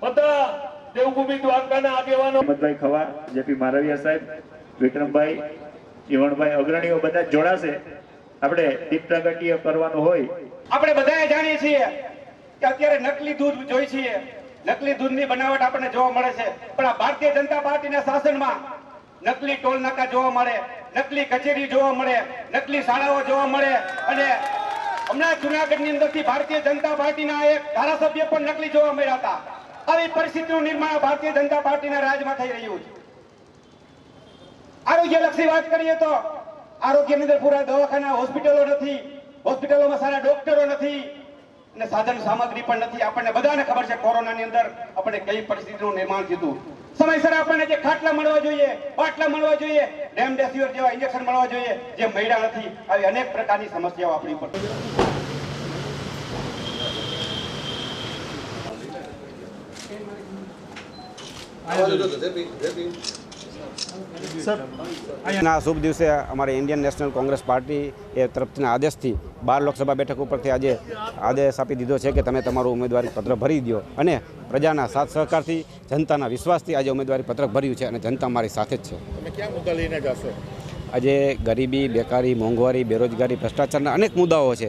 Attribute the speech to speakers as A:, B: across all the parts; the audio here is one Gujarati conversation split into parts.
A: બધા દેવભૂમિ દ્વારકાના આગેવાનો
B: અહમદભાઈ ખવા, જેપી મારવિયા સાહેબ, વિક્રમભાઈ, જીવણભાઈ અગ્રણીઓ બધા જોડાશે. આપણે દીપ પ્રાગટ્ય કરવાનું હોય.
C: આપણે બધાએ જાણીએ છીએ કે અત્યારે નકલી દૂધ જોઈ છીએ, નકલી દૂધની બનાવટ આપણને જોવા મળે છે. પણ આ ભારતીય જનતા પાર્ટીના શાસનમાં નકલી ટોલ નાકા જોવા મળે, નકલી કચેરી જોવા મળે, નકલી શાળાઓ જોવા મળે. અને હમણાં જુનાગઢની અંદરથી ભારતીય જનતા પાર્ટીના એક ધારાસભ્ય પણ નકલી જોવા મળ્યા હતા. આવી પરિસ્થિતિનું નિર્માણ ભારતીય જનતા પાર્ટીના રાજમાં થઈ રહ્યું છે. આરોગ્યલક્ષી વાત કરીએ તો આરોગ્યની અંદર પૂરા દવાખાના, હોસ્પિટલો નથી, હોસ્પિટલોમાં સારા ડોક્ટરો નથી અને સાધન સામગ્રી પણ નથી. આપણને બધાને ખબર છે કોરોનાની અંદર આપણને કઈ પરિસ્થિતિનું નિર્માણ થયું. સમયસર આપણને જે ખાટલા મળવા જોઈએ, બાટલા મળવા જોઈએ, રેમડેસિવિર જેવા ઇન્જેક્શન મળવા જોઈએ, જે મળ્યા નથી. આવી અનેક પ્રકારની સમસ્યાઓ આપણી ઉપર
D: આ શુભ દિવસે અમારી ઇન્ડિયન નેશનલ કોંગ્રેસ પાર્ટી એ તરફના આદેશથી 12 લોકસભા બેઠક ઉપરથી આજે આદેશ આપી દીધો છે કે તમે તમારું ઉમેદવારી પત્ર ભરી દો. અને પ્રજાના સાથ સહકારથી, જનતાના વિશ્વાસથી આજે ઉમેદવારી પત્રક ભર્યું છે અને જનતા મારી સાથે જ છે.
E: તમે ક્યાં મુદ્દા લઈને જશો?
D: આજે ગરીબી, બેકારી, મોંઘવારી, બેરોજગારી, ભ્રષ્ટાચારના અનેક મુદ્દાઓ છે.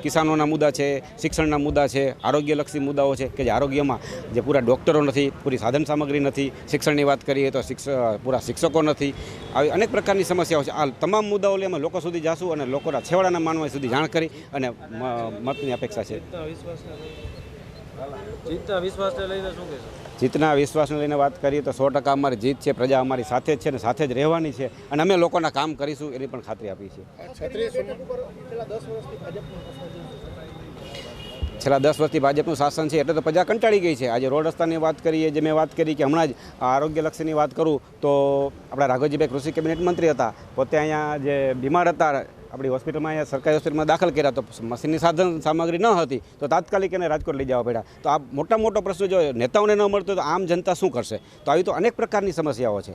D: કિસાનોના મુદ્દા છે, શિક્ષણના મુદ્દા છે, આરોગ્યલક્ષી મુદ્દાઓ છે કે જે આરોગ્યમાં જે પૂરા ડૉક્ટરો નથી, પૂરી સાધન સામગ્રી નથી, શિક્ષણની વાત કરીએ તો પૂરા શિક્ષકો નથી. આવી અનેક પ્રકારની સમસ્યાઓ છે. આ તમામ મુદ્દાઓ લઈ અમે લોકો સુધી જાશું અને લોકોના છેવાડાના માનવા સુધી જાણ કરી અને મતની અપેક્ષા છે. જીતના વિશ્વાસને લઈને વાત કરીએ તો 100% અમારી જીત છે. પ્રજા અમારી સાથે જ છે અને સાથે જ રહેવાની છે અને અમે લોકોના કામ કરીશું એની પણ ખાતરી આપી છે. છેલ્લા 10 વર્ષથી ભાજપનું શાસન છે એટલે તો પ્રજા કંટાળી ગઈ છે. આજે રોડ રસ્તાની વાત કરીએ, જે મેં વાત કરી કે હમણાં જ આરોગ્યલક્ષીની વાત કરું તો આપણા રાઘવજીભાઈ કૃષિ કેબિનેટ મંત્રી હતા, પોતે અહીંયા જે બીમાર હતા આપણી હોસ્પિટલમાં, અહીંયા સરકારી હોસ્પિટલમાં દાખલ કર્યા તો મશીનની સાધન સામગ્રી ન હતી તો તાત્કાલિક એને રાજકોટ લઈ જવા પડ્યા. તો આ મોટા પ્રશ્નો જો નેતાઓને ન મળતો તો આમ જનતા શું કરશે? તો આવી તો અનેક પ્રકારની સમસ્યાઓ છે.